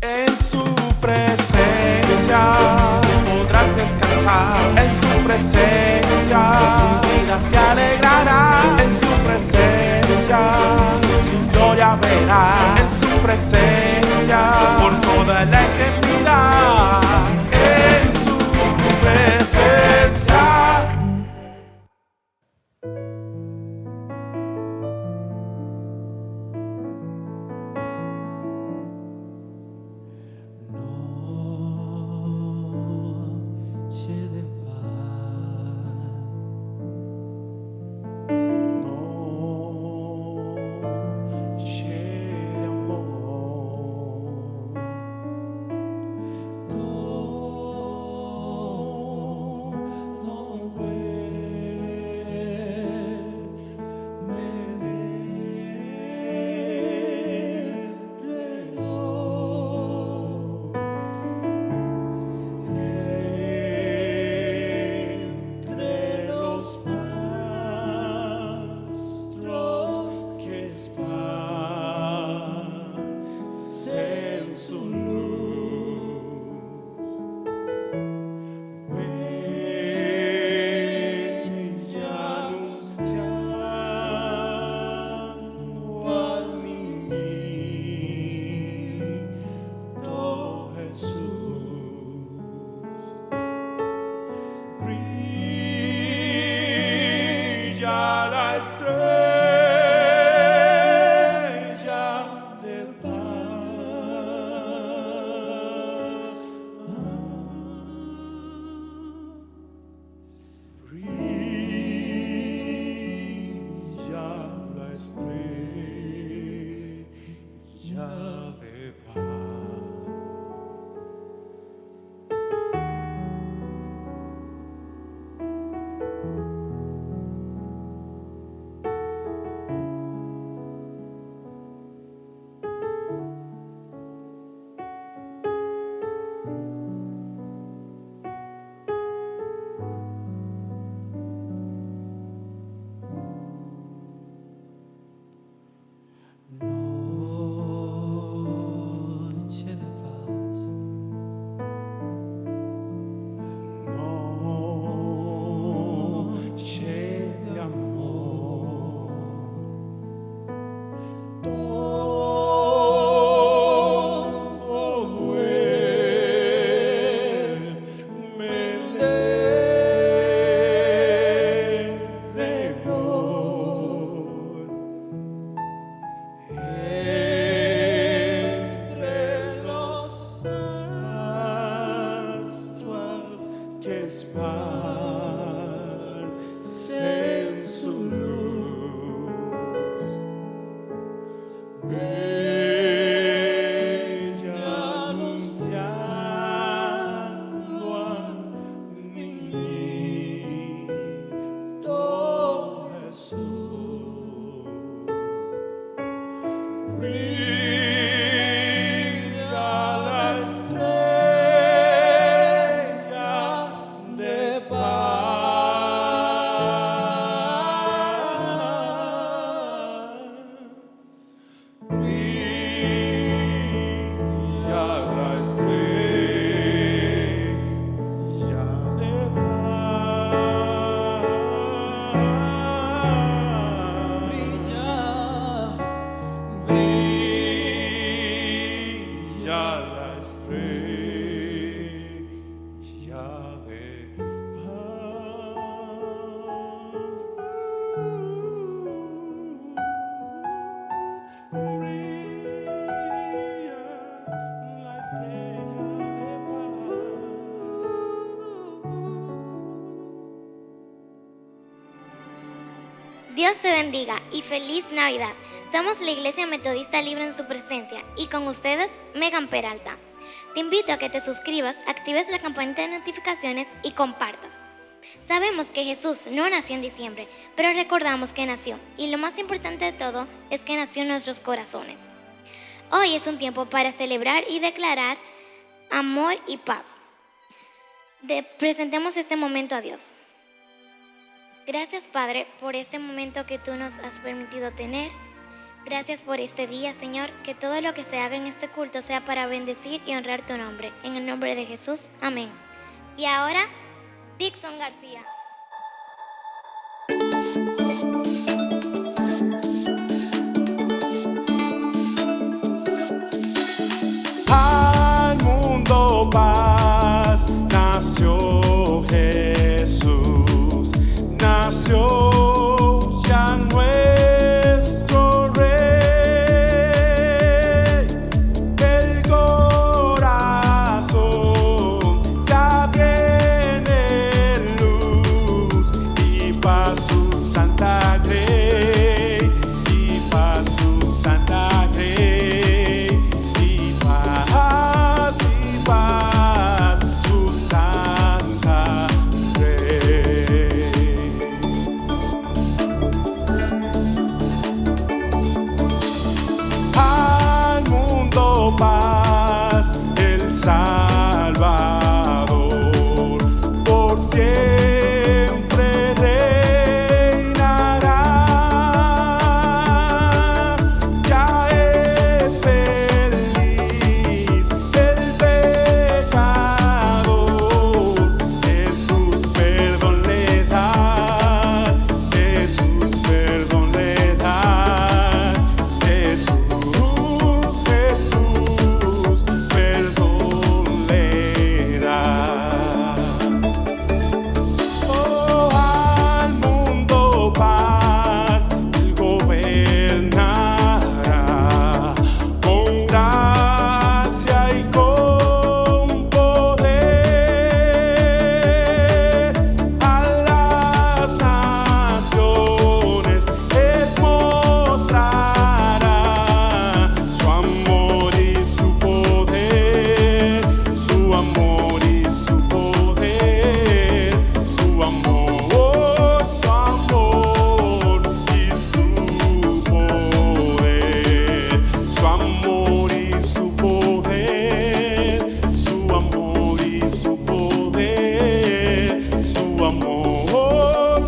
En su presencia podrás descansar. En su presencia tu vida se alegrará. En su presencia su gloria verás. En su presencia por toda la eternidad. En su presencia. Dios te bendiga y feliz Navidad. Somos la Iglesia Metodista Libre en su presencia y con ustedes, Megan Peralta. Te invito a que te suscribas, actives la campanita de notificaciones y compartas. Sabemos que Jesús no nació en diciembre, pero recordamos que nació y lo más importante de todo es que nació en nuestros corazones. Hoy es un tiempo para celebrar y declarar amor y paz. Presentemos este momento a Dios. Gracias, Padre, por este momento que tú nos has permitido tener. Gracias por este día, Señor, que todo lo que se haga en este culto sea para bendecir y honrar tu nombre. En el nombre de Jesús, amén. Y ahora, Dixon García. Al mundo paz, nació Jesús, nació ya nuestro Rey. El corazón ya tiene luz y paz su santa grey, y paz su santa grey, y paz su santa grey. Al mundo paz, el Salvador por siempre reinará. Ya es feliz el pecador, Jesús perdón le da, Jesús perdón le da, Jesús perdón le da. Oh, al mundo paz, Él gobernará con gracia y con poder. A las naciones les mostrará su amor y su poder, su amor y su poder, su amor y su poder, su amor y su poder, su amor y su poder,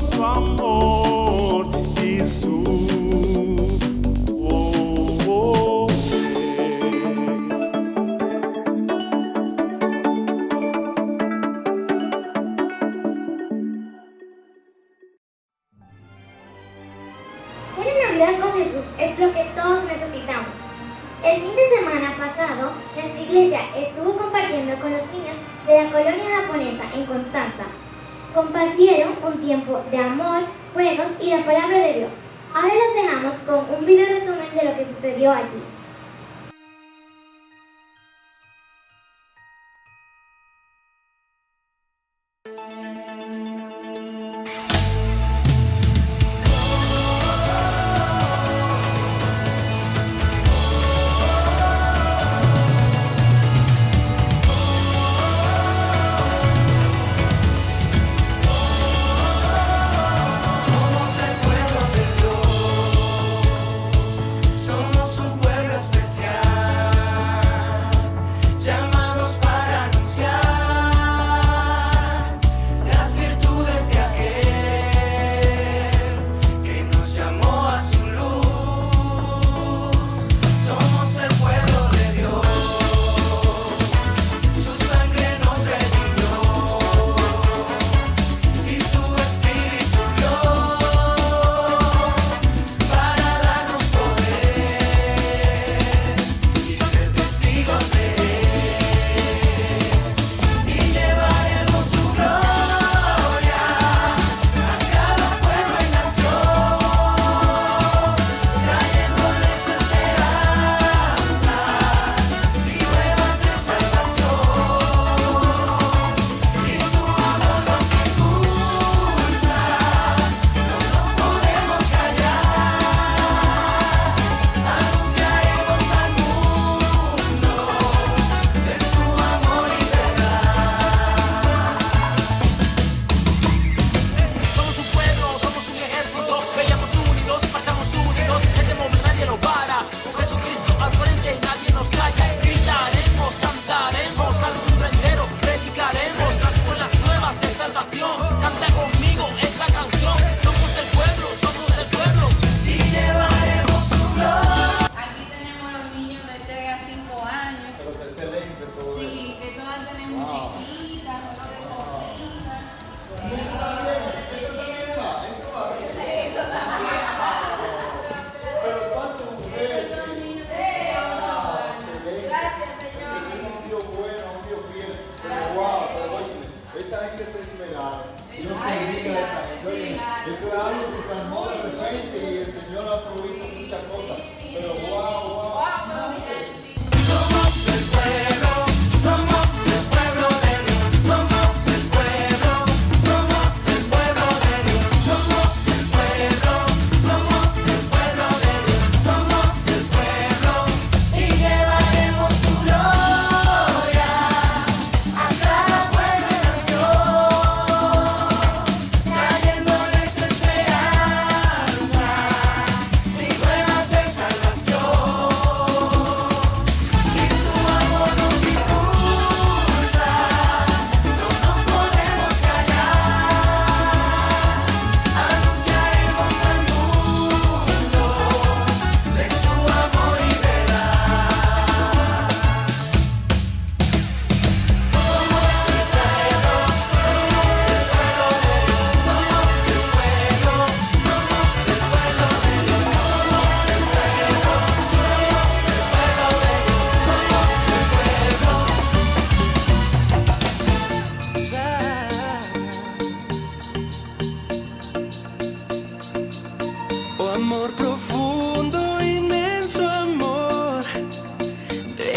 su amor y su Una Navidad con Jesús es lo que todos necesitamos. El fin de semana pasado, nuestra iglesia estuvo compartiendo con los niños de la colonia japonesa en Constanza. Compartieron un tiempo de amor, juegos y la palabra de Dios. Ahora los dejamos con un video resumen de lo que sucedió allí. Somos el pueblo de Dios, somos un pueblo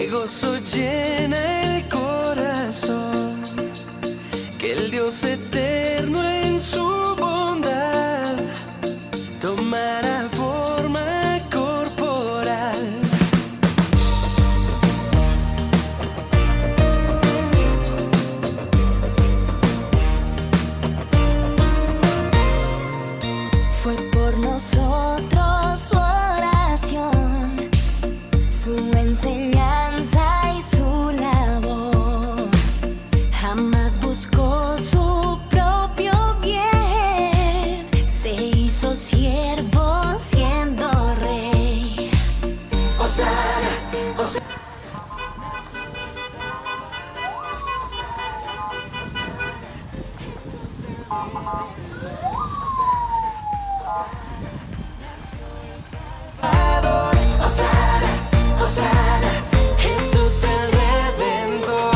de gozo llena el corazón, que el Dios eterno en su bondad tomará forma corporal. Fue por nosotros su oración, su enseñanza y su labor. Jamás buscó su propio bien, se hizo siervo siendo rey. Hosana, Hosana. Hosana, Hosana, Jesús el Redentor.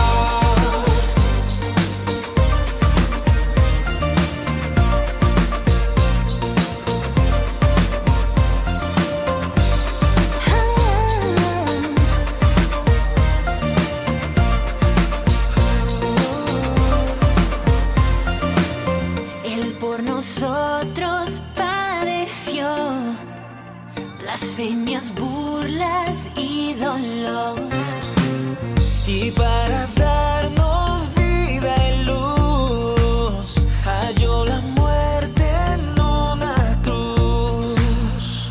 Él por nosotros padeció blasfemias, burlas y dolor. Y para darnos vida y luz, halló la muerte en una cruz.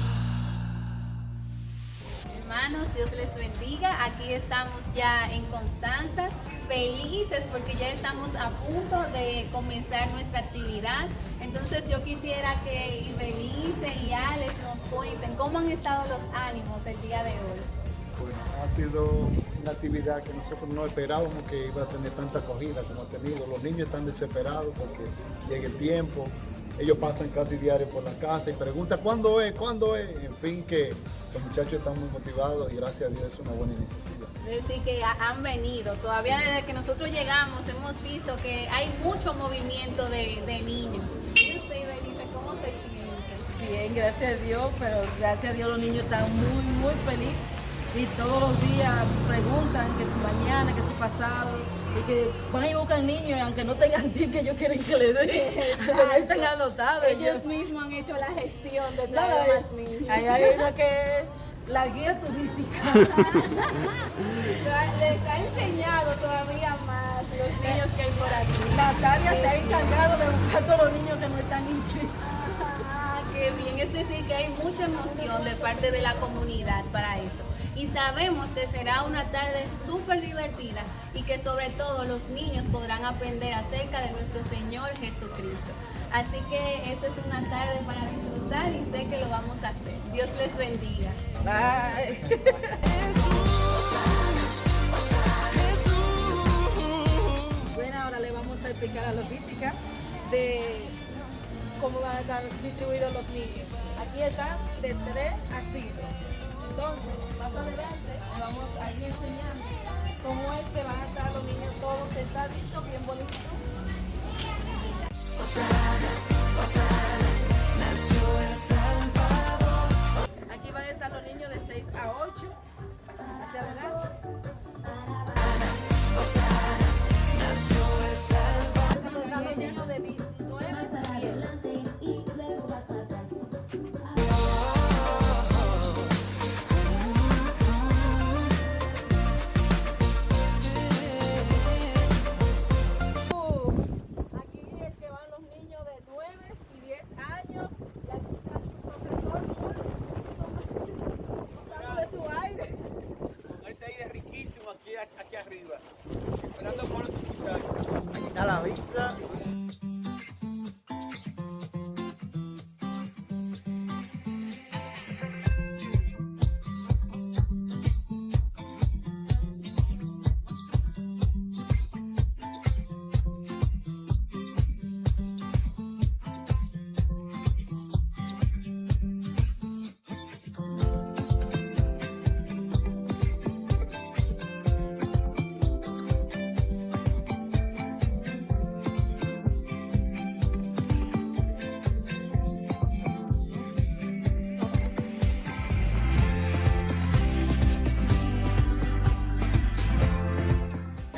Hermanos, Dios les bendiga. Aquí estamos ya en Constanza, felices porque ya estamos a punto de comenzar nuestra actividad. Entonces yo quisiera que Ibelice y Alex nos cuenten cómo han estado los ánimos el día de hoy. Bueno, ha sido una actividad que nosotros no esperábamos que iba a tener tanta acogida como ha tenido. Los niños están desesperados porque llega el tiempo. Ellos pasan casi diario por la casa y preguntan ¿cuándo es? ¿Cuándo es? En fin, que los muchachos están muy motivados y gracias a Dios es una buena iniciativa. Es decir, que han venido. Todavía desde que nosotros llegamos hemos visto que hay mucho movimiento de niños. ¿Y usted, Ibelice, cómo se siente? Bien, gracias a Dios, pero gracias a Dios los niños están muy felices y todos los días preguntan que si mañana, que si pasado y que van y buscan niños y aunque no tengan ticket ellos quieren que le den, aunque no estén anotados. Ellos mismos han hecho la gestión de traer más niños. Hay una que es la guía turística. Les ha enseñado todavía más los niños que hay por aquí. Natalia se ha encargado de buscar a todos los niños que no están inscritos. Qué bien, es decir que hay mucha emoción de parte de la comunidad para esto. Y sabemos que será una tarde súper divertida y que sobre todo los niños podrán aprender acerca de nuestro Señor Jesucristo. Así que esta es una tarde para disfrutar y sé que lo vamos a hacer. Dios les bendiga. Bye. Bueno, ahora le vamos a explicar la logística de cómo van a estar distribuidos los niños. Aquí están de 3 a 5. Entonces, más adelante le vamos a ir enseñando cómo es que van a estar los niños todos sentaditos, bien bonitos. Aquí van a estar los niños de 6 a 8. Hacia adelante. Están los niños de 9 a 10. Aquí es que van los niños de 9 y 10 años. Y aquí está su profesor dándole su aire. Este aire riquísimo aquí arriba. Esperando por los muchachos. A la vista.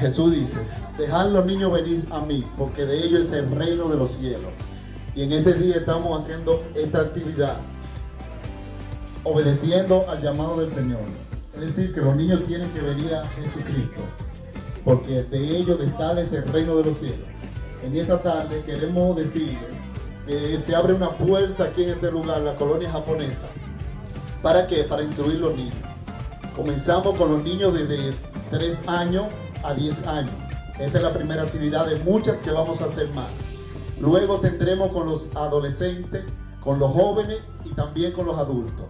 Jesús dice, dejad los niños venir a mí, porque de ellos es el reino de los cielos. Y en este día estamos haciendo esta actividad, obedeciendo al llamado del Señor. Es decir, que los niños tienen que venir a Jesucristo, porque de ellos de tal es el reino de los cielos. En esta tarde queremos decirle que se abre una puerta aquí en este lugar, la colonia japonesa. ¿Para qué? Para instruir los niños. Comenzamos con los niños desde 3 años a 10 años. Esta es la primera actividad de muchas que vamos a hacer más. Luego tendremos con los adolescentes, con los jóvenes y también con los adultos.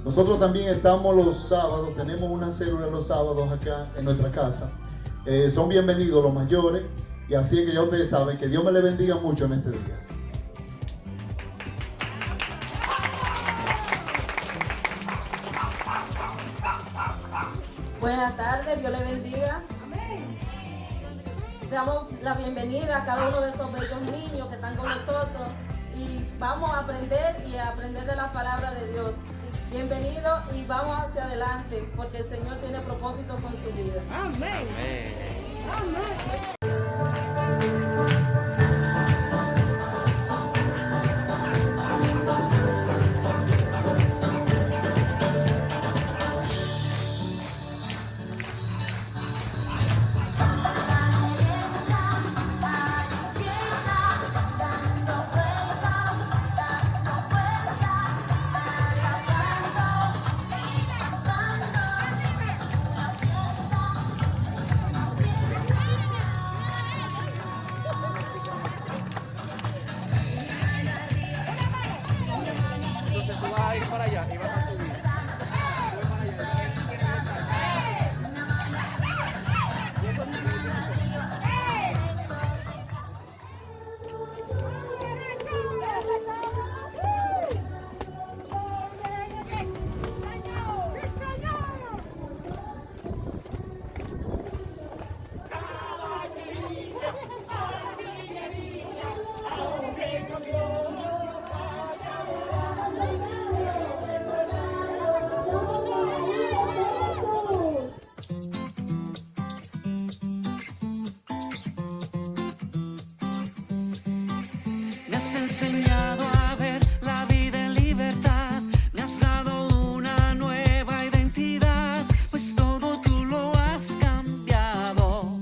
Nosotros también estamos los sábados, tenemos una célula los sábados acá en nuestra casa. Son bienvenidos los mayores, y así es que ya ustedes saben que Dios me les bendiga mucho en este día. Buenas tardes, Dios le bendiga. Damos la bienvenida a cada uno de esos bellos niños que están con nosotros y vamos a aprender y a aprender de la palabra de Dios. Bienvenidos y vamos hacia adelante porque el Señor tiene propósitos con su vida. Amén. Amén. Entonces tú vas a ir para allá y vas a subir. Me has enseñado a ver la vida en libertad, me has dado una nueva identidad, pues todo tú lo has cambiado,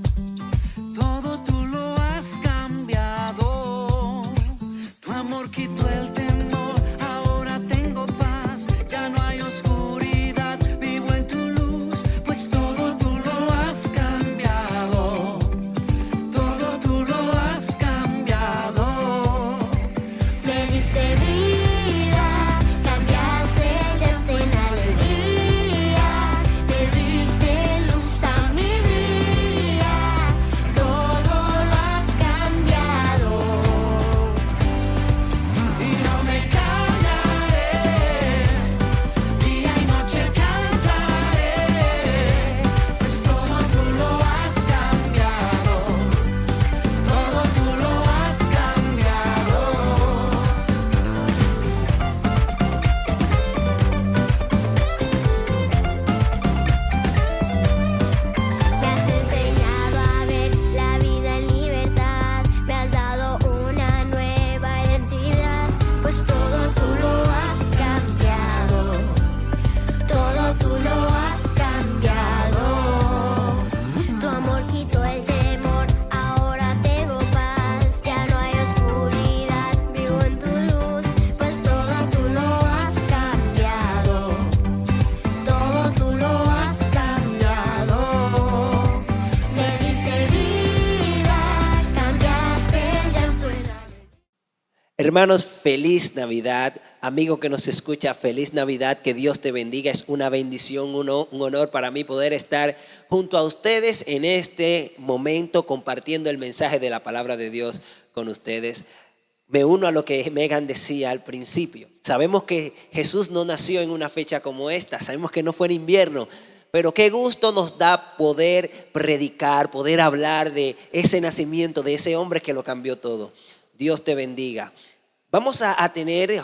todo tú lo has cambiado. Tu amor quitó el temor, ahora tengo paz, ya no hay oscuridad, vivo en tu luz, pues todo tú lo has cambiado, todo tú lo has cambiado. Me diste vida, cambiaste llanto en alegría, me diste luz a mi día, todo lo has cambiado. Y no me callaré, día y noche cantaré, pues todo tú lo has cambiado, todo tú lo has cambiado. Me has enseñado a ver la vida en libertad, me has dado una nueva identidad, pues todo tú lo has cambiado, todo tú lo has cambiado. Tu amor quitó el temor, ahora tengo paz, ya no hay oscuridad, vivo en tu luz, pues todo tú lo has cambiado, todo tú lo has cambiado. Me diste vida, cambiaste el llanto en alegría. Hermanos, feliz Navidad. Amigo que nos escucha, feliz Navidad. Que Dios te bendiga. Es una bendición, un honor para mí poder estar junto a ustedes en este momento compartiendo el mensaje de la palabra de Dios con ustedes. Me uno a lo que Megan decía al principio. Sabemos que Jesús no nació en una fecha como esta. Sabemos que no fue en invierno. Pero qué gusto nos da poder predicar, poder hablar de ese nacimiento, de ese hombre que lo cambió todo. Dios te bendiga. Vamos a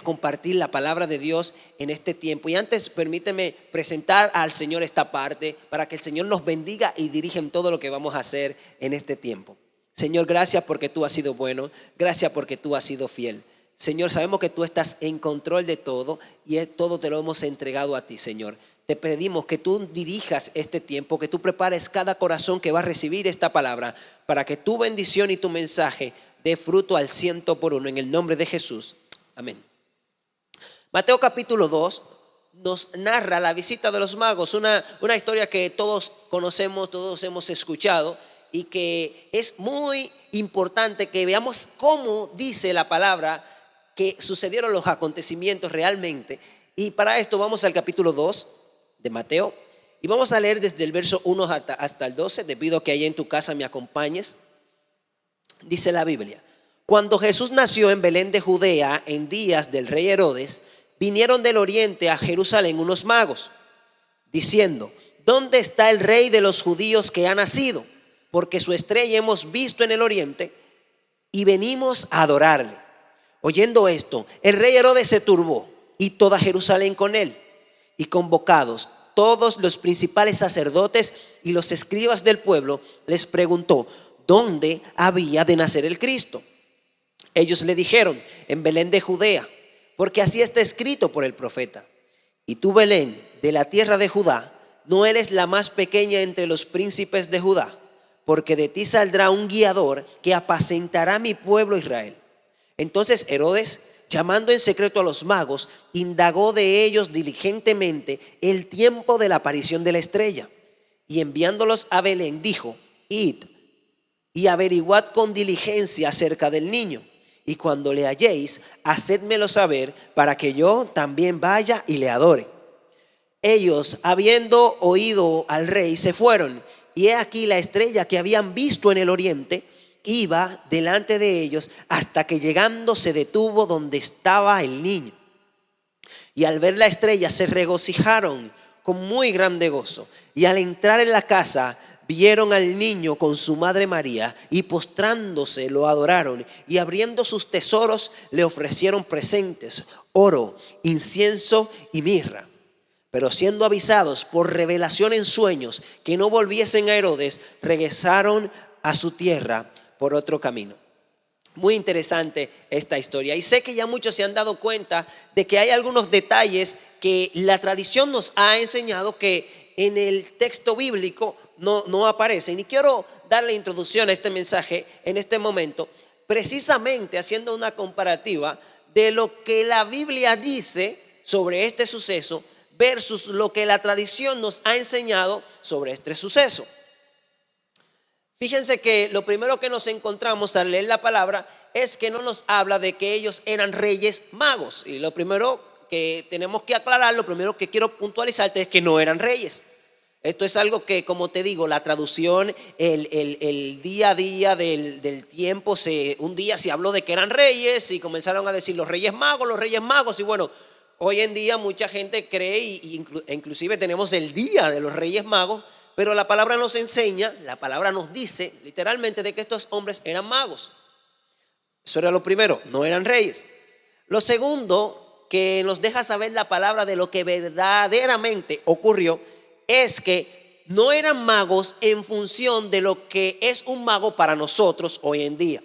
compartir la palabra de Dios en este tiempo. Y antes permíteme presentar al Señor esta parte para que el Señor nos bendiga y dirija en todo lo que vamos a hacer en este tiempo. Señor, gracias porque tú has sido bueno. Gracias porque tú has sido fiel. Señor, sabemos que tú estás en control de todo y todo te lo hemos entregado a ti, Señor. Te pedimos que tú dirijas este tiempo, que tú prepares cada corazón que va a recibir esta palabra para que tu bendición y tu mensaje dé fruto al 100%, en el nombre de Jesús. Amén. Mateo capítulo 2 nos narra la visita de los magos, una historia que todos conocemos, todos hemos escuchado y que es muy importante que veamos cómo dice la palabra que sucedieron los acontecimientos realmente. Y para esto vamos al capítulo 2 de Mateo y vamos a leer desde el verso 1 hasta el 12, debido a que ahí en tu casa me acompañes. Dice la Biblia: cuando Jesús nació en Belén de Judea, en días del rey Herodes, vinieron del oriente a Jerusalén unos magos, diciendo: ¿dónde está el rey de los judíos que ha nacido? Porque su estrella hemos visto en el oriente y venimos a adorarle. Oyendo esto, el rey Herodes se turbó y toda Jerusalén con él. Y convocados todos los principales sacerdotes y los escribas del pueblo, les preguntó dónde había de nacer el Cristo. Ellos le dijeron: en Belén de Judea, porque así está escrito por el profeta: y tú, Belén, de la tierra de Judá, no eres la más pequeña entre los príncipes de Judá, porque de ti saldrá un guiador que apacentará mi pueblo Israel. Entonces Herodes, llamando en secreto a los magos, indagó de ellos diligentemente el tiempo de la aparición de la estrella, y enviándolos a Belén dijo: id y averiguad con diligencia acerca del niño, y cuando le halléis, hacedmelo saber, para que yo también vaya y le adore. Ellos, habiendo oído al rey, se fueron, y he aquí la estrella que habían visto en el oriente iba delante de ellos, hasta que llegando se detuvo donde estaba el niño. Y al ver la estrella se regocijaron con muy grande gozo, y al entrar en la casa vieron al niño con su madre María, y postrándose lo adoraron, y abriendo sus tesoros le ofrecieron presentes: oro, incienso y mirra. Pero siendo avisados por revelación en sueños que no volviesen a Herodes, regresaron a su tierra por otro camino. Muy interesante esta historia, y sé que ya muchos se han dado cuenta de que hay algunos detalles que la tradición nos ha enseñado que en el texto bíblico no aparecen. Y quiero darle introducción a este mensaje en este momento, precisamente haciendo una comparativa de lo que la Biblia dice sobre este suceso versus lo que la tradición nos ha enseñado sobre este suceso. Fíjense que lo primero que nos encontramos al leer la palabra es que no nos habla de que ellos eran reyes magos. Y lo primero que tenemos que aclarar, lo primero que quiero puntualizarte es que no eran reyes. Esto es algo que, como te digo, la traducción, el día a día del tiempo, un día se habló de que eran reyes y comenzaron a decir los reyes magos. Y bueno, hoy en día mucha gente cree e inclusive tenemos el día de los reyes magos. Pero la palabra nos enseña, la palabra nos dice literalmente de que estos hombres eran magos. Eso era lo primero, no eran reyes. Lo segundo que nos deja saber la palabra de lo que verdaderamente ocurrió es que no eran magos en función de lo que es un mago para nosotros hoy en día.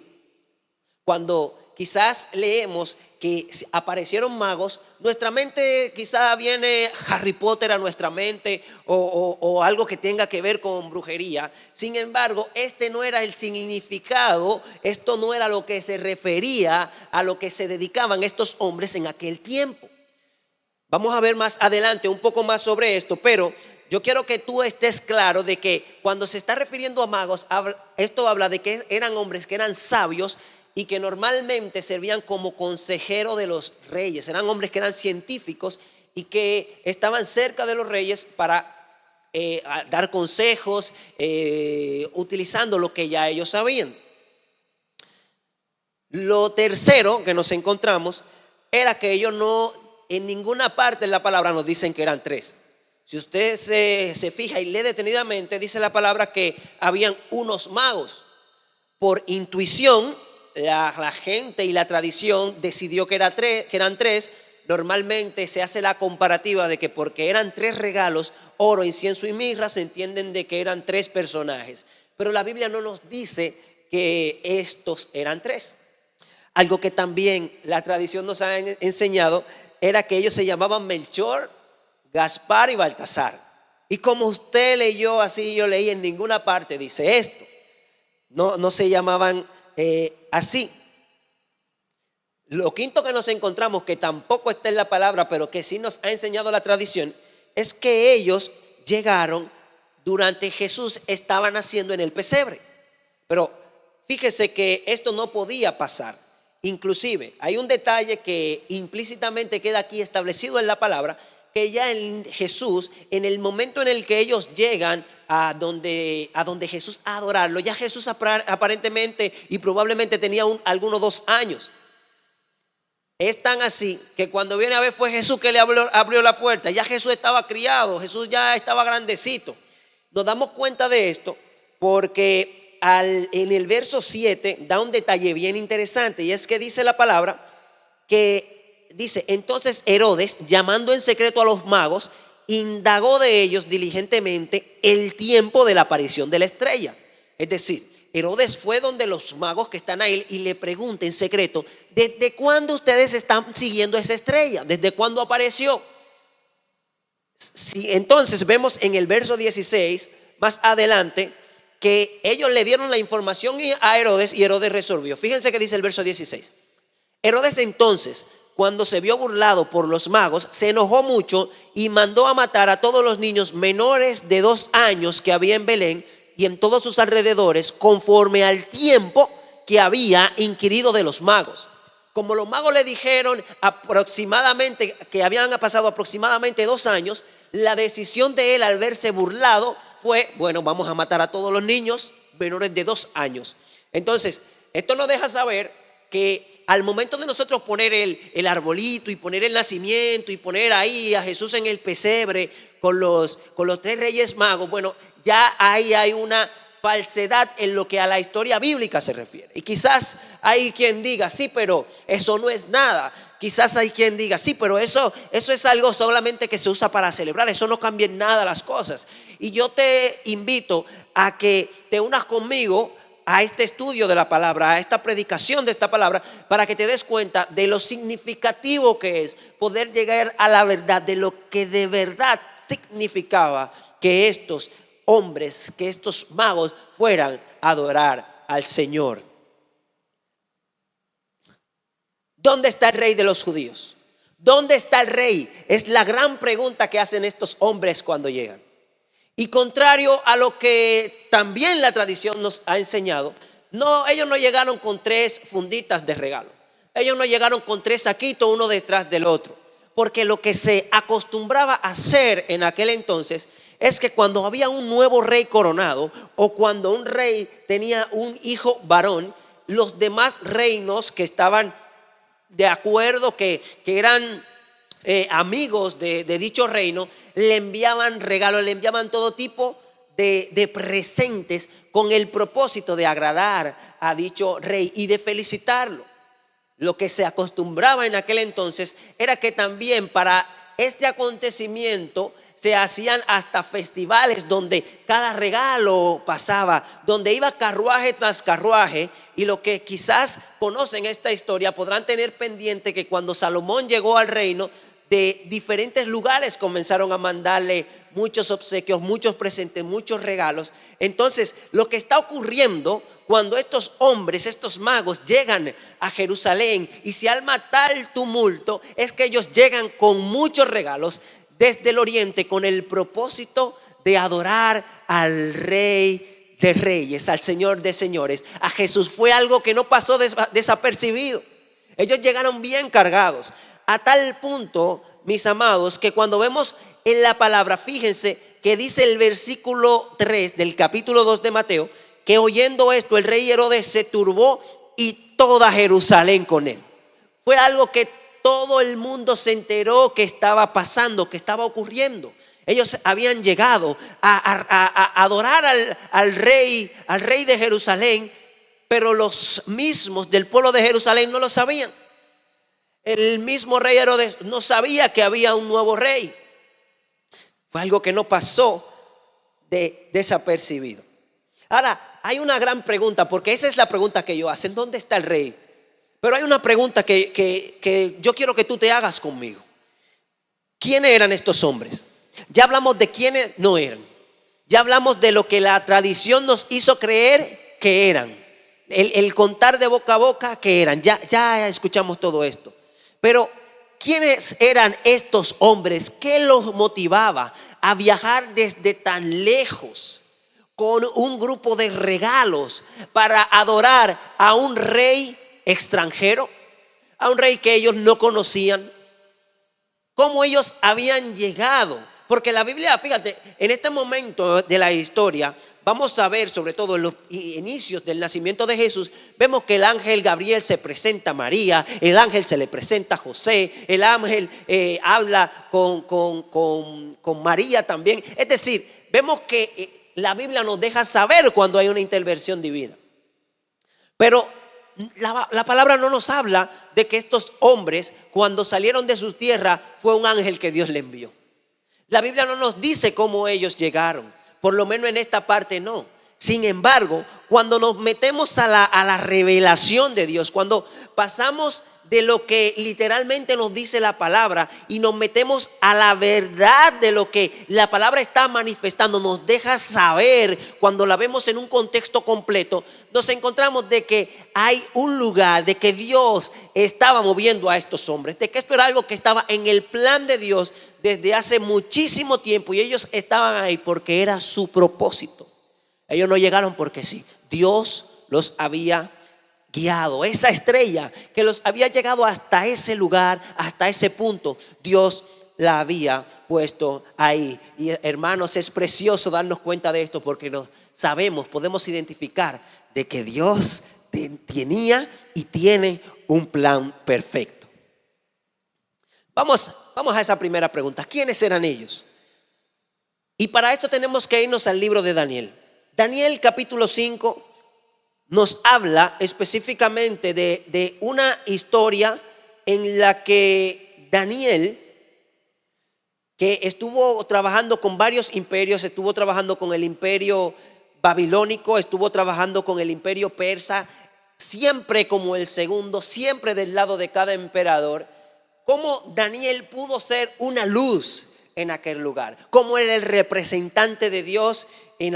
Cuando quizás leemos que aparecieron magos, nuestra mente quizás viene Harry Potter a nuestra mente o algo que tenga que ver con brujería. Sin embargo, este no era el significado, esto no era lo que se refería a lo que se dedicaban estos hombres en aquel tiempo. Vamos a ver más adelante un poco más sobre esto, pero yo quiero que tú estés claro de que cuando se está refiriendo a magos, esto habla de que eran hombres que eran sabios y que normalmente servían como consejero de los reyes. Eran hombres que eran científicos y que estaban cerca de los reyes para dar consejos, utilizando lo que ya ellos sabían. Lo tercero que nos encontramos era que ellos no, en ninguna parte de la palabra nos dicen que eran tres. Si usted se fija y lee detenidamente, dice la palabra que habían unos magos. Por intuición, la gente y la tradición decidió que eran tres. Normalmente se hace la comparativa de que porque eran 3 regalos, oro, incienso y mirra, se entienden de que eran 3 personajes. Pero la Biblia no nos dice que estos eran 3. Algo que también la tradición nos ha enseñado era que ellos se llamaban Melchor, Gaspar y Baltasar. Y como usted leyó, así yo leí, en ninguna parte dice esto. No se llamaban así. Lo quinto que nos encontramos, que tampoco está en la palabra, pero que sí nos ha enseñado la tradición, es que ellos llegaron durante Jesús estaba naciendo en el pesebre. Pero fíjese que esto no podía pasar. Inclusive hay un detalle que implícitamente queda aquí establecido en la palabra, que ya en Jesús, en el momento en el que ellos llegan a donde Jesús a adorarlo, ya Jesús aparentemente y probablemente tenía algunos 2 años. Es tan así que cuando viene a ver fue Jesús que le abrió la puerta. Ya Jesús estaba criado, Jesús ya estaba grandecito. Nos damos cuenta de esto porque en el verso 7 da un detalle bien interesante, y es que dice la palabra que dice: entonces Herodes, llamando en secreto a los magos, indagó de ellos diligentemente el tiempo de la aparición de la estrella. Es decir, Herodes fue donde los magos que están ahí y le pregunta en secreto: ¿desde cuándo ustedes están siguiendo esa estrella? ¿Desde cuándo apareció? Sí, entonces vemos en el verso 16 más adelante que ellos le dieron la información a Herodes y Herodes resolvió. Fíjense que dice el verso 16: Herodes entonces, cuando se vio burlado por los magos, se enojó mucho y mandó a matar a todos los niños menores de 2 años que había en Belén y en todos sus alrededores, conforme al tiempo que había inquirido de los magos. Como los magos le dijeron aproximadamente que habían pasado aproximadamente 2 años, la decisión de él al verse burlado fue: bueno, vamos a matar a todos los niños menores de 2 años. Entonces, esto nos deja saber que al momento de nosotros poner el arbolito y poner el nacimiento y poner ahí a Jesús en el pesebre con los 3 reyes magos, bueno, ya ahí hay una falsedad en lo que a la historia bíblica se refiere. Y quizás hay quien diga: sí, pero eso no es nada. Quizás hay quien diga: sí, pero eso es algo solamente que se usa para celebrar. Eso no cambia en nada las cosas. Y yo te invito a que te unas conmigo a este estudio de la palabra, a esta predicación de esta palabra, para que te des cuenta de lo significativo que es poder llegar a la verdad de lo que de verdad significaba que estos hombres, que estos magos fueran a adorar al Señor. ¿Dónde está el rey de los judíos? ¿Dónde está el rey? Es la gran pregunta que hacen estos hombres cuando llegan. Y contrario a lo que también la tradición nos ha enseñado, ellos no llegaron con 3 funditas de regalo. Ellos no llegaron con 3 saquitos uno detrás del otro. Porque lo que se acostumbraba a hacer en aquel entonces es que cuando había un nuevo rey coronado o cuando un rey tenía un hijo varón, los demás reinos que estaban de acuerdo, que eran amigos de dicho reino, le enviaban regalos, le enviaban todo tipo de presentes con el propósito de agradar a dicho rey y de felicitarlo. Lo que se acostumbraba en aquel entonces era que también para este acontecimiento se hacían hasta festivales donde cada regalo pasaba, donde iba carruaje tras carruaje. Y lo que quizás conocen esta historia podrán tener pendiente que cuando Salomón llegó al reino, de diferentes lugares comenzaron a mandarle muchos obsequios, muchos presentes, muchos regalos. Entonces, lo que está ocurriendo cuando estos hombres, estos magos llegan a Jerusalén y se arma tal tumulto, es que ellos llegan con muchos regalos desde el oriente con el propósito de adorar al Rey de Reyes, al Señor de Señores, a Jesús. Fue algo que no pasó desapercibido. Ellos llegaron bien cargados, a tal punto, mis amados, que cuando vemos en la palabra, fíjense que dice el versículo 3 del capítulo 2 de Mateo, que oyendo esto el rey Herodes se turbó y toda Jerusalén con él. Fue algo que todo el mundo se enteró que estaba pasando, que estaba ocurriendo. Ellos habían llegado a adorar al rey de Jerusalén, pero los mismos del pueblo de Jerusalén no lo sabían. El mismo rey Herodes no sabía que había un nuevo rey. Fue algo que no pasó desapercibido. Ahora, hay una gran pregunta, porque esa es la pregunta que ellos hacen: ¿dónde está el rey? Pero hay una pregunta que yo quiero que tú te hagas conmigo. ¿Quiénes eran estos hombres? Ya hablamos de quiénes no eran. Ya hablamos de lo que la tradición nos hizo creer que eran. El contar de boca a boca que eran. Ya escuchamos todo esto. Pero ¿quiénes eran estos hombres? ¿Qué los motivaba a viajar desde tan lejos con un grupo de regalos para adorar a un rey extranjero? A un rey que ellos no conocían. ¿Cómo ellos habían llegado? Porque la Biblia, fíjate, en este momento de la historia, vamos a ver, sobre todo en los inicios del nacimiento de Jesús, vemos que el ángel Gabriel se presenta a María, el ángel se le presenta a José, el ángel habla con María también. Es decir, vemos que la Biblia nos deja saber cuando hay una intervención divina. Pero la palabra no nos habla de que estos hombres, cuando salieron de sus tierras, fue un ángel que Dios le envió. La Biblia no nos dice cómo ellos llegaron, por lo menos en esta parte no. Sin embargo, cuando nos metemos a la revelación de Dios, cuando pasamos de lo que literalmente nos dice la palabra y nos metemos a la verdad de lo que la palabra está manifestando, nos deja saber, cuando la vemos en un contexto completo, nos encontramos de que hay un lugar, de que Dios estaba moviendo a estos hombres, de que esto era algo que estaba en el plan de Dios desde hace muchísimo tiempo, y ellos estaban ahí porque era su propósito. Ellos no llegaron porque sí, Dios los había guiado. Esa estrella que los había llegado hasta ese lugar, hasta ese punto, Dios la había puesto ahí. Y hermanos, es precioso darnos cuenta de esto, porque podemos identificar de que Dios tenía y tiene un plan perfecto. Vamos a esa primera pregunta: ¿quiénes eran ellos? Y para esto tenemos que irnos al libro de Daniel. Daniel capítulo 5 nos habla específicamente de una historia en la que Daniel, que estuvo trabajando con varios imperios, estuvo trabajando con el imperio babilónico, estuvo trabajando con el imperio persa, siempre como el segundo, siempre del lado de cada emperador. Cómo Daniel pudo ser una luz en aquel lugar, cómo era el representante de Dios en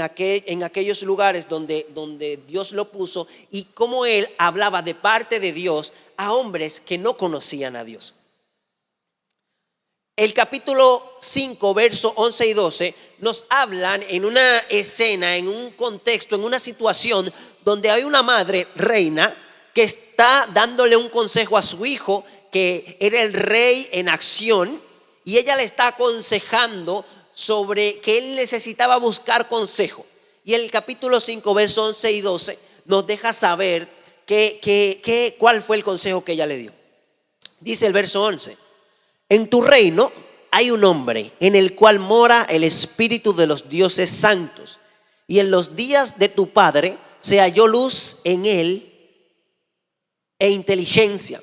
aquellos lugares donde Dios lo puso, y cómo él hablaba de parte de Dios a hombres que no conocían a Dios. El capítulo 5, versos 11 y 12 nos hablan en una escena, en un contexto, en una situación donde hay una madre reina que está dándole un consejo a su hijo, que era el rey en acción, y ella le está aconsejando sobre que él necesitaba buscar consejo. Y el capítulo 5, versos 11 y 12 nos deja saber cuál fue el consejo que ella le dio. Dice el verso 11: en tu reino hay un hombre en el cual mora el espíritu de los dioses santos, y en los días de tu padre se halló luz en él e inteligencia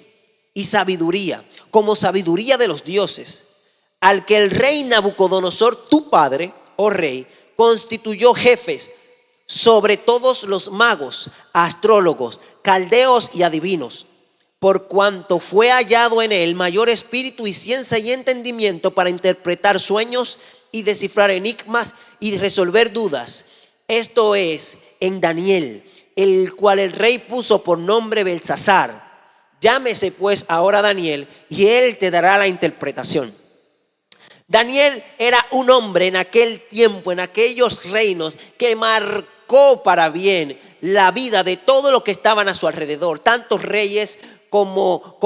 y sabiduría, como sabiduría de los dioses, al que el rey Nabucodonosor, tu padre, oh rey, constituyó jefes sobre todos los magos, astrólogos, caldeos y adivinos, por cuanto fue hallado en él mayor espíritu y ciencia y entendimiento para interpretar sueños y descifrar enigmas y resolver dudas. Esto es en Daniel, el cual el rey puso por nombre Belsasar. Llámese pues ahora Daniel, y él te dará la interpretación. Daniel era un hombre en aquel tiempo, en aquellos reinos, que marcó para bien la vida de todo lo que estaban a su alrededor, tantos reyes como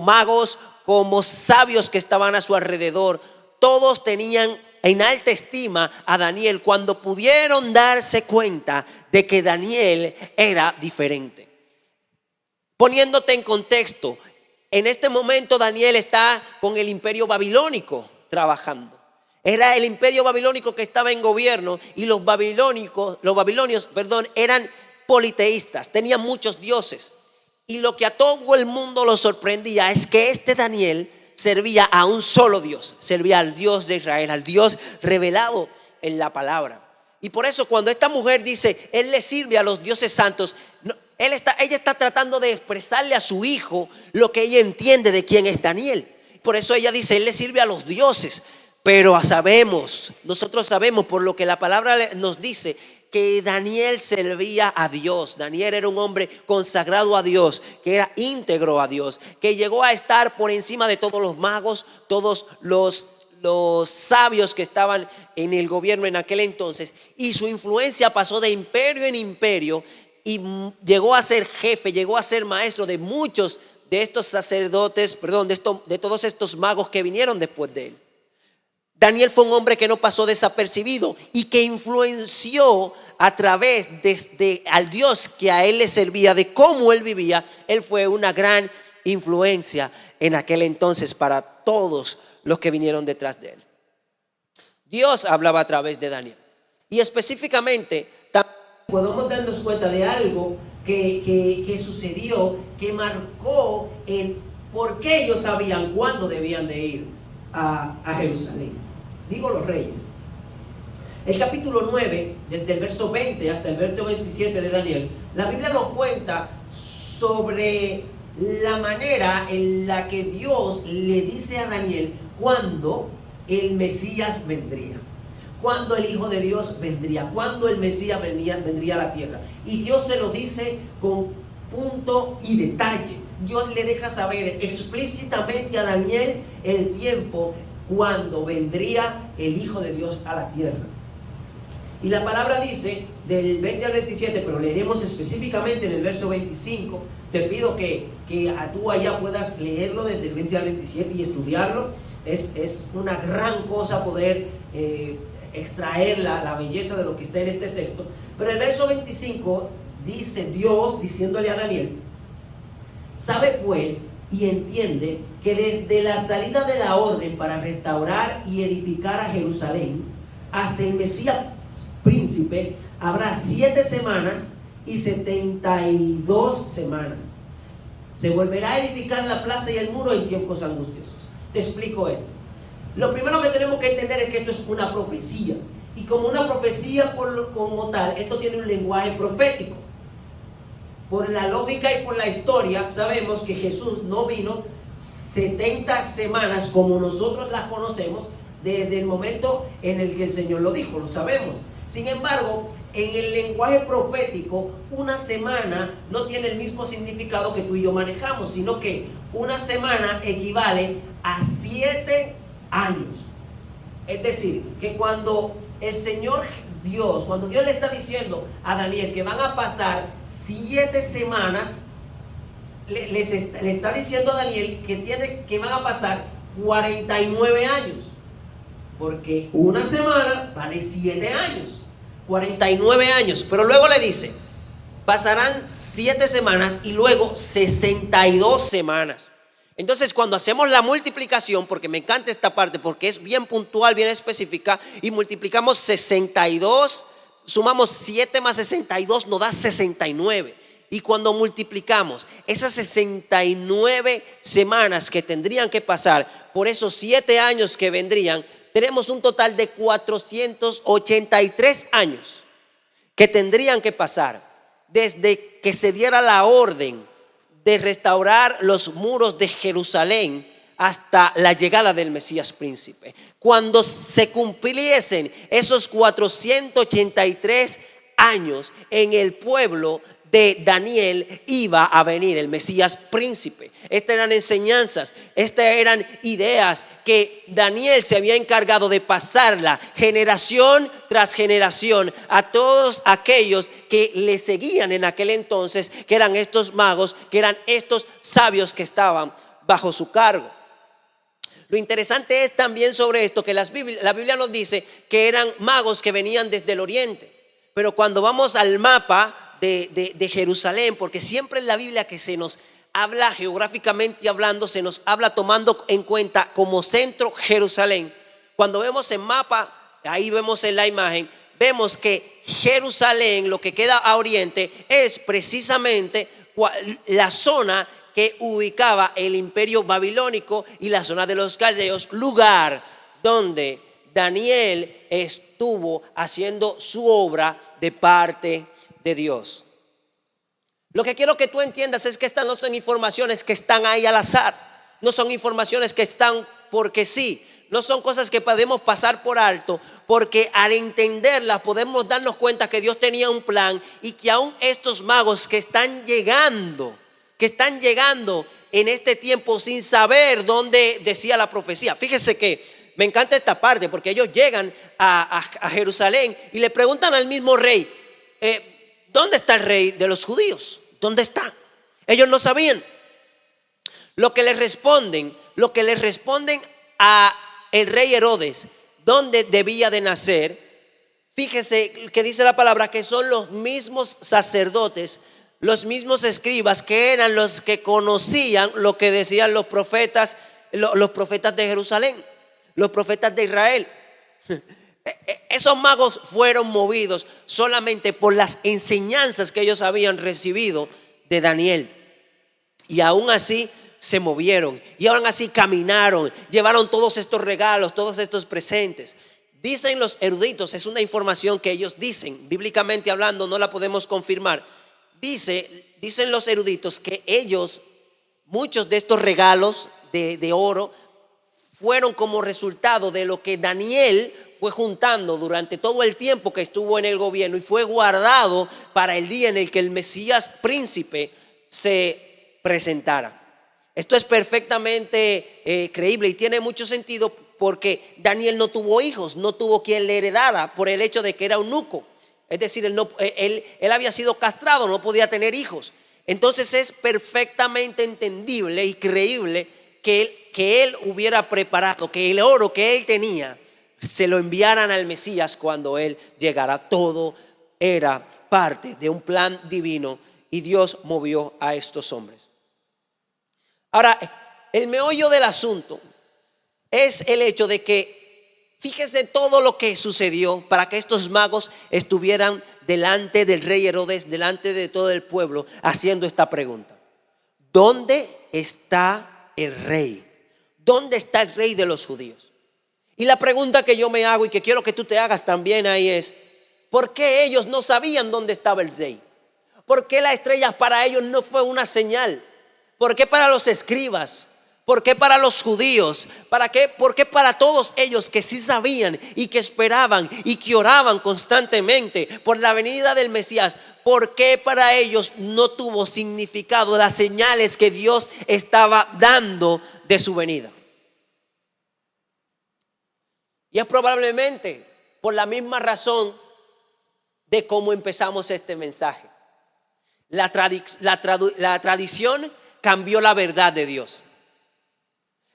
magos, como sabios que estaban a su alrededor. Todos tenían en alta estima a Daniel cuando pudieron darse cuenta de que Daniel era diferente. Poniéndote en contexto, en este momento Daniel está con el imperio babilónico trabajando. Era el imperio babilónico que estaba en gobierno, y los babilonios eran politeístas, tenían muchos dioses. Y lo que a todo el mundo lo sorprendía es que este Daniel servía a un solo Dios, servía al Dios de Israel, al Dios revelado en la palabra. Y por eso cuando esta mujer dice, él le sirve a los dioses santos, ella está tratando de expresarle a su hijo lo que ella entiende de quién es Daniel. Por eso ella dice, él le sirve a los dioses. Pero nosotros sabemos por lo que la palabra nos dice, que Daniel servía a Dios. Daniel era un hombre consagrado a Dios, que era íntegro a Dios, que llegó a estar por encima de todos los magos, todos los sabios que estaban en el gobierno en aquel entonces, y su influencia pasó de imperio en imperio y llegó a ser jefe, llegó a ser maestro de muchos de estos sacerdotes, de todos estos magos que vinieron después de él. Daniel fue un hombre que no pasó desapercibido y que influenció a través al Dios que a él le servía, de cómo él vivía. Él fue una gran influencia en aquel entonces para todos los que vinieron detrás de él. Dios hablaba a través de Daniel. Y específicamente podemos darnos cuenta de algo que sucedió, que marcó el por qué ellos sabían cuándo debían de ir a Jerusalén. Digo los reyes. El capítulo 9, desde el verso 20 hasta el verso 27 de Daniel, la Biblia nos cuenta sobre la manera en la que Dios le dice a Daniel cuándo el Mesías vendría, cuándo el Hijo de Dios vendría, cuándo el Mesías vendría a la tierra. Y Dios se lo dice con punto y detalle. Dios le deja saber explícitamente a Daniel el tiempo cuando vendría el Hijo de Dios a la tierra. Y la palabra dice del 20 al 27, pero leeremos específicamente en el verso 25. Te pido que tú allá puedas leerlo desde el 20 al 27 y estudiarlo. Es una gran cosa poder extraer la belleza de lo que está en este texto. Pero el verso 25 dice Dios diciéndole a Daniel: sabe pues y entiende que desde la salida de la orden para restaurar y edificar a Jerusalén hasta el Mesías príncipe habrá 7 semanas y 72 semanas. Se volverá a edificar la plaza y el muro en tiempos angustiosos. Te explico esto. Lo primero que tenemos que entender es que esto es una profecía, y como una profecía como tal, esto tiene un lenguaje profético. Por la lógica y por la historia sabemos que Jesús no vino 70 semanas como nosotros las conocemos desde el momento en el que el Señor lo dijo, lo sabemos. Sin embargo, en el lenguaje profético, una semana no tiene el mismo significado que tú y yo manejamos, sino que una semana equivale a 7 años. Es decir, que cuando el Señor Dios, cuando Dios le está diciendo a Daniel que van a pasar 7 semanas, le está diciendo a Daniel que van a pasar 49 años. Porque una semana vale 7 años, 49 años. Pero luego le dice, pasarán 7 semanas y luego 62 semanas. Entonces, cuando hacemos la multiplicación, porque me encanta esta parte, porque es bien puntual, bien específica, y multiplicamos 62, sumamos 7 más 62, nos da 69. Y cuando multiplicamos esas 69 semanas que tendrían que pasar por esos 7 años que vendrían, tenemos un total de 483 años que tendrían que pasar desde que se diera la orden de restaurar los muros de Jerusalén hasta la llegada del Mesías príncipe. Cuando se cumpliesen esos 483 años, en el pueblo de Daniel iba a venir el Mesías príncipe. Estas eran enseñanzas, estas eran ideas que Daniel se había encargado de pasarla generación tras generación a todos aquellos que le seguían en aquel entonces, que eran estos magos, que eran estos sabios que estaban bajo su cargo. Lo interesante es también sobre esto que la Biblia nos dice que eran magos que venían desde el oriente, pero cuando vamos al mapa de Jerusalén, porque siempre en la Biblia que se nos habla geográficamente hablando, se nos habla tomando en cuenta como centro Jerusalén. Cuando vemos el mapa, ahí vemos en la imagen, vemos que Jerusalén, lo que queda a oriente, es precisamente la zona que ubicaba el imperio babilónico y la zona de los caldeos, lugar donde Daniel estuvo haciendo su obra de parte de Dios. Lo que quiero que tú entiendas es que estas no son informaciones que están ahí al azar, no son informaciones que están porque sí, no son cosas que podemos pasar por alto, porque al entenderlas podemos darnos cuenta que Dios tenía un plan y que aún estos magos que están llegando en este tiempo sin saber dónde decía la profecía. Fíjese que me encanta esta parte porque ellos llegan a Jerusalén y le preguntan al mismo rey, ¿dónde está el rey de los judíos? ¿Dónde está? Ellos no sabían. Lo que les responden a el rey Herodes, ¿dónde debía de nacer? Fíjese que dice la palabra que son los mismos sacerdotes, los mismos escribas que eran los que conocían lo que decían los profetas de Jerusalén, los profetas de Israel. Esos magos fueron movidos solamente por las enseñanzas que ellos habían recibido de Daniel. Y aún así se movieron, y aún así caminaron, llevaron todos estos regalos, todos estos presentes. Dicen los eruditos, es una información que ellos dicen, bíblicamente hablando no la podemos confirmar. Dicen los eruditos que ellos, muchos de estos regalos de oro, fueron como resultado de lo que Daniel fue juntando durante todo el tiempo que estuvo en el gobierno y fue guardado para el día en el que el Mesías príncipe se presentara. Esto es perfectamente creíble y tiene mucho sentido porque Daniel no tuvo hijos, no tuvo quien le heredara por el hecho de que era eunuco. Es decir, él había sido castrado, no podía tener hijos. Entonces es perfectamente entendible y creíble que él hubiera preparado, que el oro que él tenía se lo enviaran al Mesías cuando él llegara. Todo era parte de un plan divino y Dios movió a estos hombres. Ahora, el meollo del asunto es el hecho de que, fíjese todo lo que sucedió para que estos magos estuvieran delante del rey Herodes, delante de todo el pueblo, haciendo esta pregunta: ¿dónde está el rey? ¿Dónde está el rey de los judíos? Y la pregunta que yo me hago y que quiero que tú te hagas también ahí es: ¿por qué ellos no sabían dónde estaba el rey? ¿Por qué la estrella para ellos no fue una señal? ¿Por qué para los escribas? ¿Por qué para los judíos? ¿Por qué para todos ellos que sí sabían y que esperaban y que oraban constantemente por la venida del Mesías? ¿Por qué para ellos no tuvo significado las señales que Dios estaba dando de su venida? Y es probablemente por la misma razón de cómo empezamos este mensaje. La tradición cambió la verdad de Dios.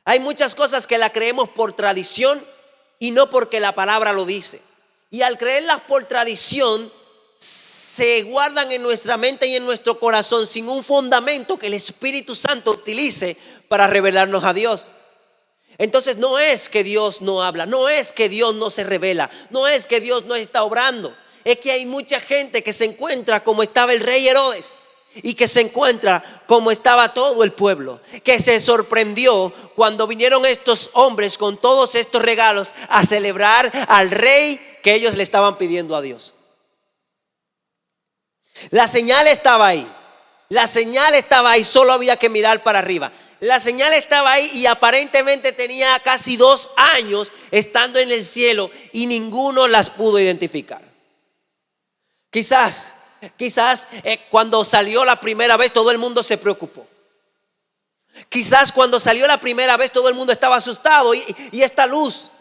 Hay muchas cosas que la creemos por tradición y no porque la palabra lo dice. Y al creerlas por tradición, se guardan en nuestra mente y en nuestro corazón sin un fundamento que el Espíritu Santo utilice para revelarnos a Dios. Entonces no es que Dios no habla, no es que Dios no se revela, no es que Dios no está obrando. Es que hay mucha gente que se encuentra como estaba el rey Herodes y que se encuentra como estaba todo el pueblo, que se sorprendió cuando vinieron estos hombres con todos estos regalos a celebrar al rey que ellos le estaban pidiendo a Dios. La señal estaba ahí. La señal estaba ahí, solo había que mirar para arriba. La señal estaba ahí y aparentemente tenía casi 2 años estando en el cielo y ninguno las pudo identificar. Quizás cuando salió la primera vez todo el mundo se preocupó. Quizás cuando salió la primera vez todo el mundo estaba asustado. Y esta luz,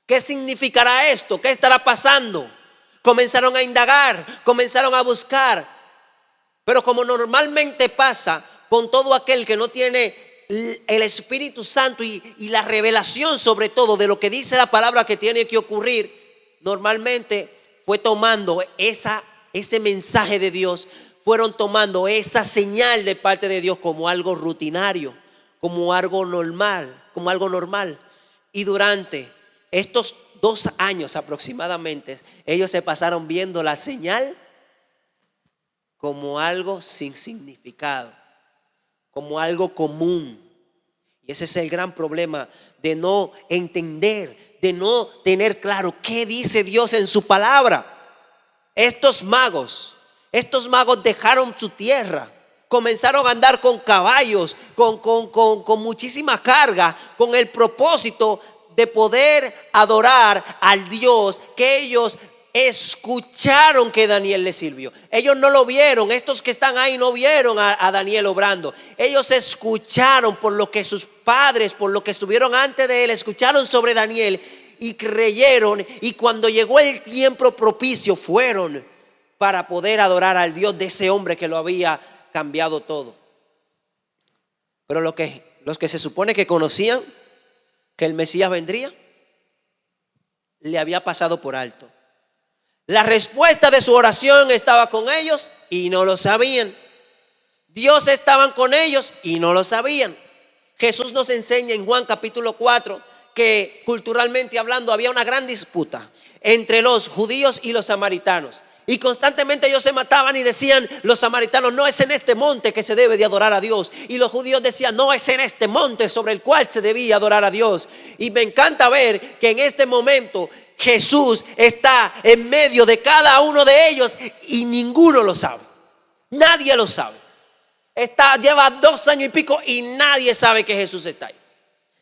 ¿qué significará esto? ¿Qué estará pasando? Comenzaron a indagar, comenzaron a buscar. Pero como normalmente pasa con todo aquel que no tiene el Espíritu Santo y la revelación sobre todo de lo que dice la palabra que tiene que ocurrir, normalmente fue tomando ese mensaje de Dios, fueron tomando esa señal de parte de Dios como algo rutinario, como algo normal. Y durante estos 2 años aproximadamente, ellos se pasaron viendo la señal como algo sin significado, como algo común. Y ese es el gran problema de no entender, de no tener claro qué dice Dios en su palabra. Estos magos dejaron su tierra, comenzaron a andar con caballos, con muchísima carga, con el propósito de poder adorar al Dios que ellos escucharon que Daniel les sirvió. Ellos no lo vieron, estos que están ahí no vieron a Daniel obrando. Ellos escucharon por lo que sus padres, por lo que estuvieron antes de él, escucharon sobre Daniel y creyeron. Y cuando llegó el tiempo propicio, fueron para poder adorar al Dios de ese hombre que lo había cambiado todo. Pero los que se supone que conocían que el Mesías vendría, le había pasado por alto. La respuesta de su oración estaba con ellos y no lo sabían. Dios estaba con ellos y no lo sabían. Jesús nos enseña en Juan capítulo 4 que culturalmente hablando había una gran disputa entre los judíos y los samaritanos. Y constantemente ellos se mataban y decían los samaritanos: no es en este monte que se debe de adorar a Dios. Y los judíos decían: no es en este monte sobre el cual se debía adorar a Dios. Y me encanta ver que en este momento Jesús está en medio de cada uno de ellos y ninguno lo sabe. Nadie lo sabe. Lleva 2 años y pico y nadie sabe que Jesús está ahí.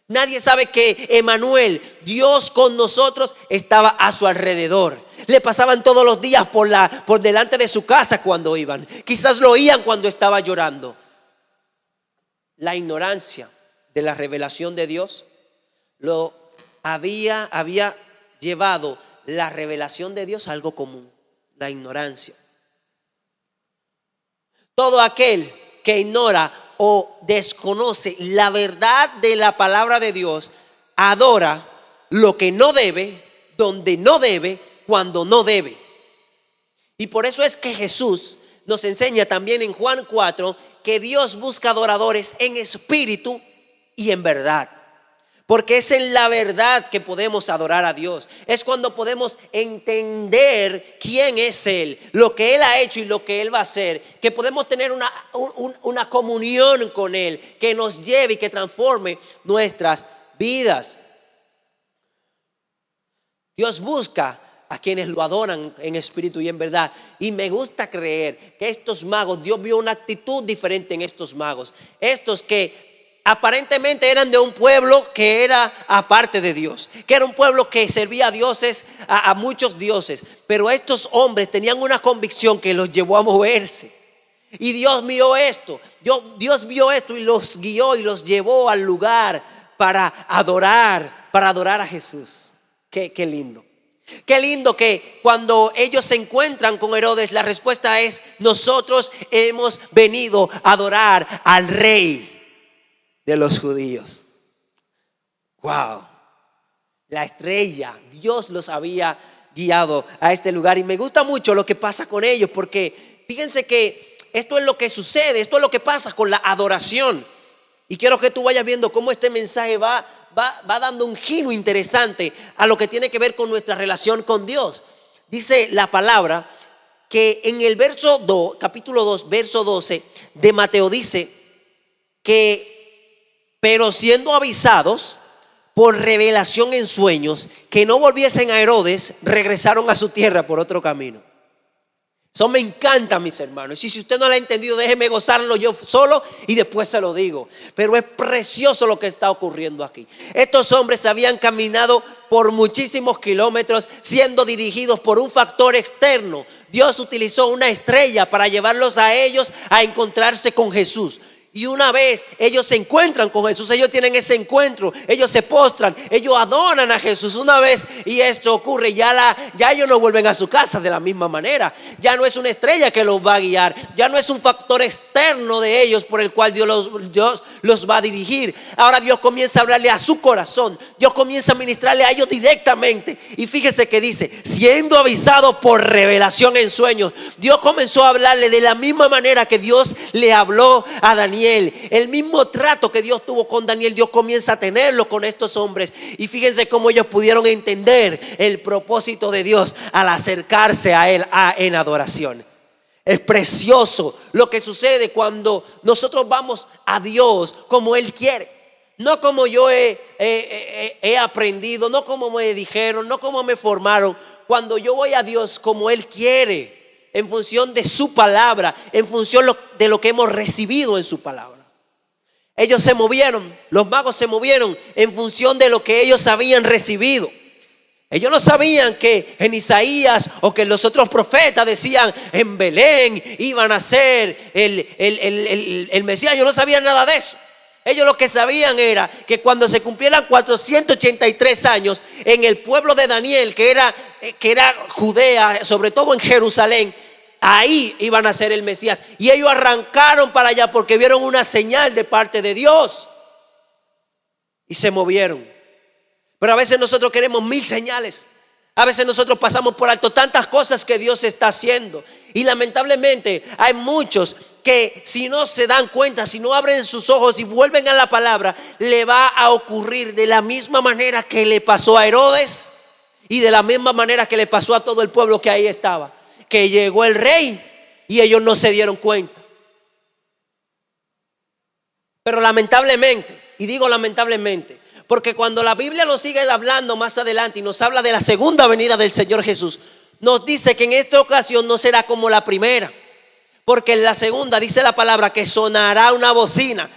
Nadie sabe que Emmanuel, Dios con nosotros, estaba a su alrededor. Le pasaban todos los días por delante de su casa cuando iban. Quizás lo oían cuando estaba llorando. La ignorancia de la revelación de Dios lo había llevado la revelación de Dios a algo común: la ignorancia. Todo aquel que ignora o desconoce la verdad de la palabra de Dios adora lo que no debe, donde no debe, cuando no debe. Y por eso es que Jesús nos enseña también en Juan 4 que Dios busca adoradores en espíritu y en verdad. Porque es en la verdad que podemos adorar a Dios. Es cuando podemos entender quién es Él, lo que Él ha hecho y lo que Él va a hacer. Que podemos tener una comunión con Él que nos lleve y que transforme nuestras vidas. Dios busca a quienes lo adoran en espíritu y en verdad. Y me gusta creer que estos magos, Dios vio una actitud diferente en estos magos. Estos que aparentemente eran de un pueblo que era aparte de Dios, que era un pueblo que servía a dioses, a muchos dioses. Pero estos hombres tenían una convicción que los llevó a moverse. Y Dios vio esto. Dios vio esto y los guió y los llevó al lugar para adorar a Jesús. Qué lindo. Qué lindo que cuando ellos se encuentran con Herodes, la respuesta es: nosotros hemos venido a adorar al Rey de los judíos. Wow. La estrella, Dios los había guiado a este lugar. Y me gusta mucho lo que pasa con ellos, porque fíjense que esto es lo que sucede, esto es lo que pasa con la adoración. Y quiero que tú vayas viendo cómo este mensaje va dando un giro interesante a lo que tiene que ver con nuestra relación con Dios. Dice la palabra que en el capítulo 2, verso 12 de Mateo dice que: pero siendo avisados por revelación en sueños que no volviesen a Herodes, regresaron a su tierra por otro camino. Eso me encanta, mis hermanos. Y si usted no lo ha entendido, déjeme gozarlo yo solo y después se lo digo. Pero es precioso lo que está ocurriendo aquí. Estos hombres habían caminado por muchísimos kilómetros siendo dirigidos por un factor externo. Dios utilizó una estrella para llevarlos a ellos a encontrarse con Jesús. Y una vez ellos se encuentran con Jesús, ellos tienen ese encuentro, ellos se postran, ellos adoran a Jesús una vez y esto ocurre, ya ellos no vuelven a su casa de la misma manera. Ya no es una estrella que los va a guiar, ya no es un factor externo de ellos por el cual Dios los va a dirigir. Ahora Dios comienza a hablarle a su corazón, Dios comienza a ministrarle a ellos directamente. Y fíjese que dice: siendo avisado por revelación en sueños. Dios comenzó a hablarle de la misma manera que Dios le habló a Daniel Daniel. El mismo trato que Dios tuvo con Daniel, Dios comienza a tenerlo con estos hombres. Y fíjense cómo ellos pudieron entender el propósito de Dios al acercarse a Él en adoración. Es precioso lo que sucede cuando nosotros vamos a Dios como Él quiere. No como yo he aprendido, no como me dijeron, no como me formaron. Cuando yo voy a Dios como Él quiere, en función de su palabra, en función de lo que hemos recibido en su palabra. Ellos se movieron, los magos se movieron en función de lo que ellos habían recibido. Ellos no sabían que en Isaías o que los otros profetas decían en Belén iban a ser el Mesías. Ellos no sabían nada de eso. Ellos lo que sabían era que cuando se cumplieran 483 años en el pueblo de Daniel, que era Judea, sobre todo en Jerusalén, ahí iban a ser el Mesías. Y ellos arrancaron para allá porque vieron una señal de parte de Dios y se movieron. Pero a veces nosotros queremos 1000 señales. A veces nosotros pasamos por alto tantas cosas que Dios está haciendo. Y lamentablemente hay muchos que si no se dan cuenta, si no abren sus ojos y vuelven a la palabra, le va a ocurrir de la misma manera que le pasó a Herodes y de la misma manera que le pasó a todo el pueblo que ahí estaba. Que llegó el rey y ellos no se dieron cuenta. Pero lamentablemente, y digo lamentablemente, porque cuando la Biblia nos sigue hablando más adelante y nos habla de la segunda venida del Señor Jesús, nos dice que en esta ocasión no será como la primera. Porque en la segunda dice la palabra que sonará una bocina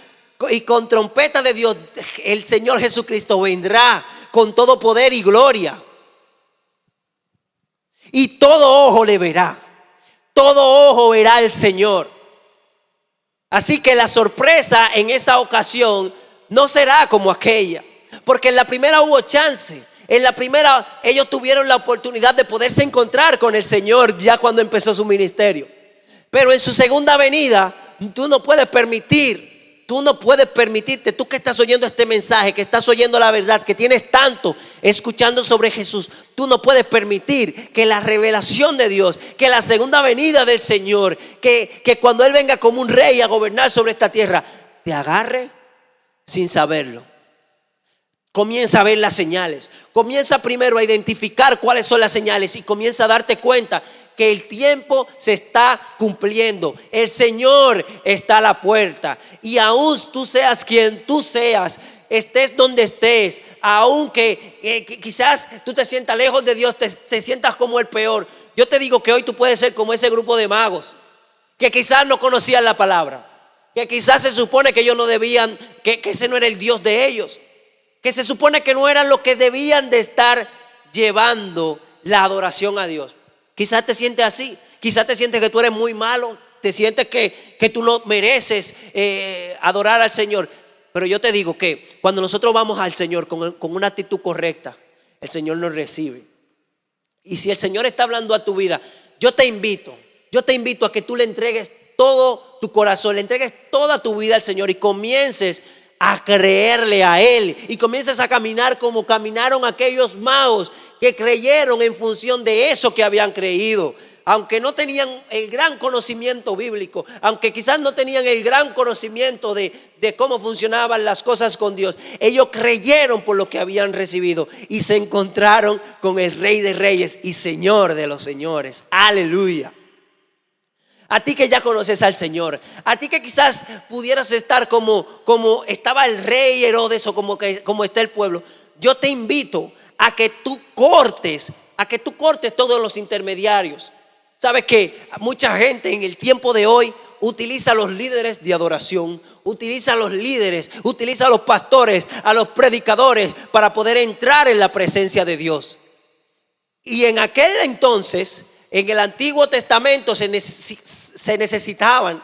y con trompeta de Dios el Señor Jesucristo vendrá con todo poder y gloria. Y todo ojo le verá. Todo ojo verá al Señor. Así que la sorpresa en esa ocasión no será como aquella. Porque en la primera hubo chance. En la primera ellos tuvieron la oportunidad de poderse encontrar con el Señor ya cuando empezó su ministerio. Pero en su segunda venida, tú no puedes permitirte, tú que estás oyendo este mensaje, que estás oyendo la verdad, que tienes tanto escuchando sobre Jesús, tú no puedes permitir que la revelación de Dios, que la segunda venida del Señor, que cuando Él venga como un rey a gobernar sobre esta tierra, te agarre sin saberlo. Comienza a ver las señales, comienza primero a identificar cuáles son las señales y comienza a darte cuenta que el tiempo se está cumpliendo. El Señor está a la puerta. Y aún tú seas quien tú seas, estés donde estés, aunque quizás tú te sientas lejos de Dios, te sientas como el peor. Yo te digo que hoy tú puedes ser como ese grupo de magos que quizás no conocían la palabra, que quizás se supone que ellos no debían, que ese no era el Dios de ellos, que se supone que no eran lo que debían de estar llevando la adoración a Dios. Quizás te sientes así, quizás te sientes que tú eres muy malo, te sientes que tú no mereces adorar al Señor. Pero yo te digo que cuando nosotros vamos al Señor con una actitud correcta, el Señor nos recibe. Y si el Señor está hablando a tu vida, yo te invito a que tú le entregues todo tu corazón, le entregues toda tu vida al Señor y comiences a creerle a Él y comiences a caminar como caminaron aquellos magos que creyeron en función de eso que habían creído. Aunque no tenían el gran conocimiento bíblico, aunque quizás no tenían el gran conocimiento de cómo funcionaban las cosas con Dios, ellos creyeron por lo que habían recibido y se encontraron con el Rey de Reyes y Señor de los señores. Aleluya. A ti que ya conoces al Señor, a ti que quizás pudieras estar como estaba el rey Herodes o como está el pueblo, yo te invito a que tú cortes todos los intermediarios. Sabes que mucha gente en el tiempo de hoy utiliza a los líderes de adoración, utiliza a los pastores, a los predicadores para poder entrar en la presencia de Dios. Y en aquel entonces, en el Antiguo Testamento se necesitaban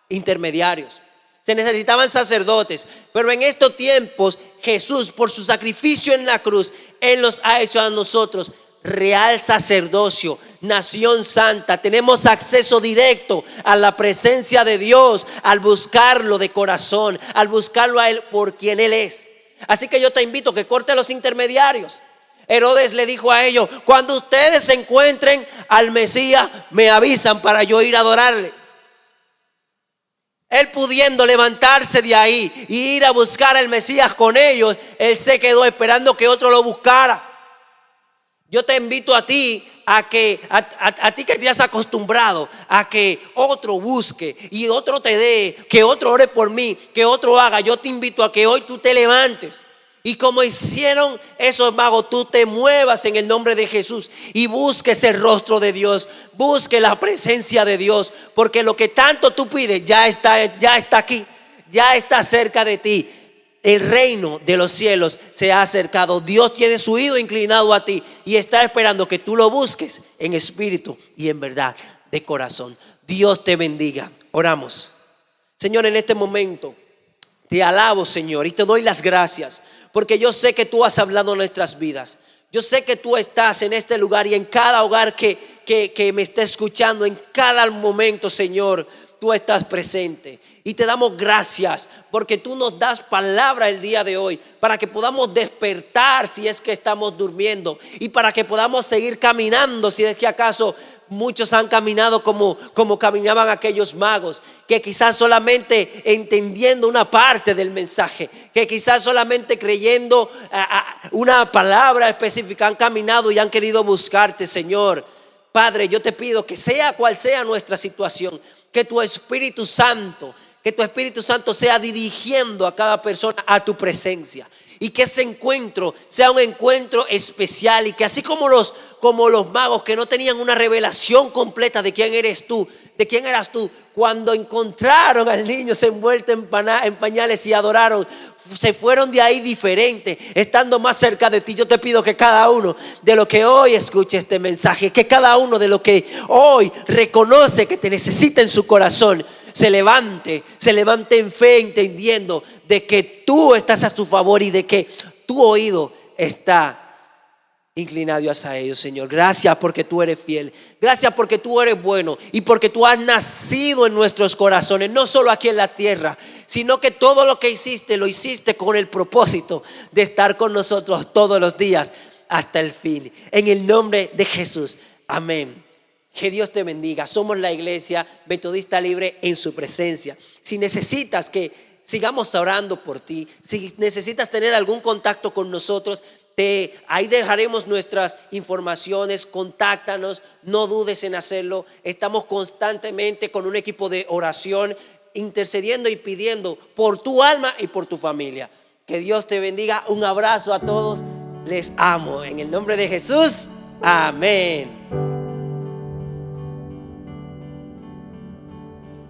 intermediarios, se necesitaban sacerdotes, pero en estos tiempos Jesús, por su sacrificio en la cruz, Él nos ha hecho a nosotros real sacerdocio, nación santa. Tenemos acceso directo a la presencia de Dios al buscarlo de corazón, al buscarlo a Él por quien Él es. Así que yo te invito a que corte los intermediarios. Herodes le dijo a ellos: cuando ustedes encuentren al Mesías, me avisan para yo ir a adorarle. Él pudiendo levantarse de ahí y ir a buscar al Mesías con ellos, Él se quedó esperando que otro lo buscara. Yo te invito a ti a que a ti que te has acostumbrado a que otro busque y otro te dé, que otro ore por mí, que otro haga. Yo te invito a que hoy tú te levantes y como hicieron esos magos, tú te muevas en el nombre de Jesús y busques el rostro de Dios, busque la presencia de Dios, porque lo que tanto tú pides ya está aquí, ya está cerca de ti. El reino de los cielos se ha acercado. Dios tiene su oído inclinado a ti y está esperando que tú lo busques en espíritu y en verdad de corazón. Dios te bendiga. Oramos. Señor, en este momento te alabo, Señor, y te doy las gracias porque yo sé que tú has hablado en nuestras vidas. Yo sé que tú estás en este lugar y en cada hogar que me está escuchando, en cada momento, Señor, tú estás presente. Y te damos gracias porque tú nos das palabra el día de hoy para que podamos despertar si es que estamos durmiendo y para que podamos seguir caminando si es que acaso muchos han caminado como caminaban aquellos magos, que quizás solamente entendiendo una parte del mensaje, que quizás solamente creyendo una palabra específica han caminado y han querido buscarte, Señor. Padre, yo te pido que sea cual sea nuestra situación, que tu Espíritu Santo sea dirigiendo a cada persona a tu presencia. Y que ese encuentro sea un encuentro especial. Y que así como los magos que no tenían una revelación completa de quién eras tú, cuando encontraron al niño se envuelto en pañales y adoraron, se fueron de ahí diferentes, estando más cerca de ti. Yo te pido que cada uno de los que hoy escuche este mensaje, que cada uno de los que hoy reconoce que te necesita en su corazón, se levante en fe, entendiendo de que tú estás a su favor y de que tu oído está inclinado hacia ellos, Señor. Gracias porque tú eres fiel. Gracias porque tú eres bueno y porque tú has nacido en nuestros corazones, no solo aquí en la tierra, sino que todo lo que hiciste, lo hiciste con el propósito de estar con nosotros todos los días hasta el fin. En el nombre de Jesús. Amén. Que Dios te bendiga. Somos la Iglesia Metodista Libre en su presencia. Si necesitas que sigamos orando por ti, si necesitas tener algún contacto con nosotros, ahí dejaremos nuestras informaciones. Contáctanos, no dudes en hacerlo. Estamos constantemente con un equipo de oración intercediendo y pidiendo por tu alma y por tu familia. Que Dios te bendiga. Un abrazo a todos. Les amo. En el nombre de Jesús. Amén.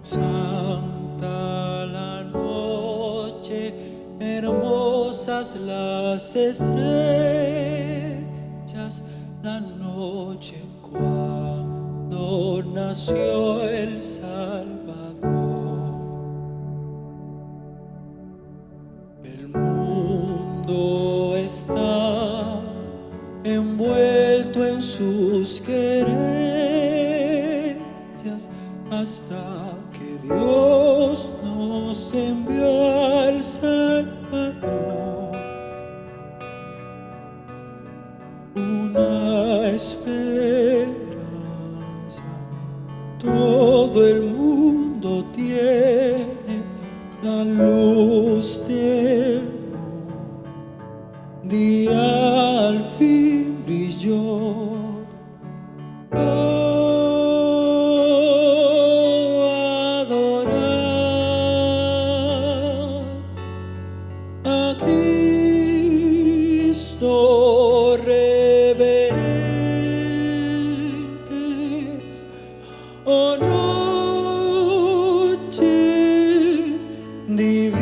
Santa la noche, hermosas las estrellas, la noche cuando nació el Salvador. El mundo está envuelto en sus querellas hasta que Dios nos envió al Salvador. Una esperanza todo el mundo tiene, la luz del día al fin brilló. Divina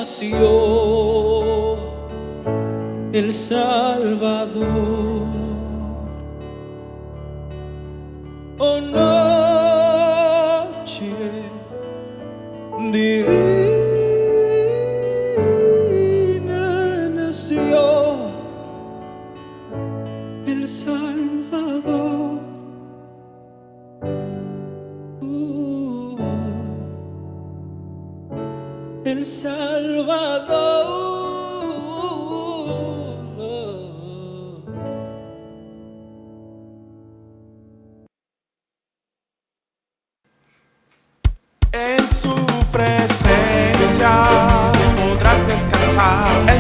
nació el Salvador. Oh, noche divina nació el Salvador. El Salvador. En su presencia podrás descansar.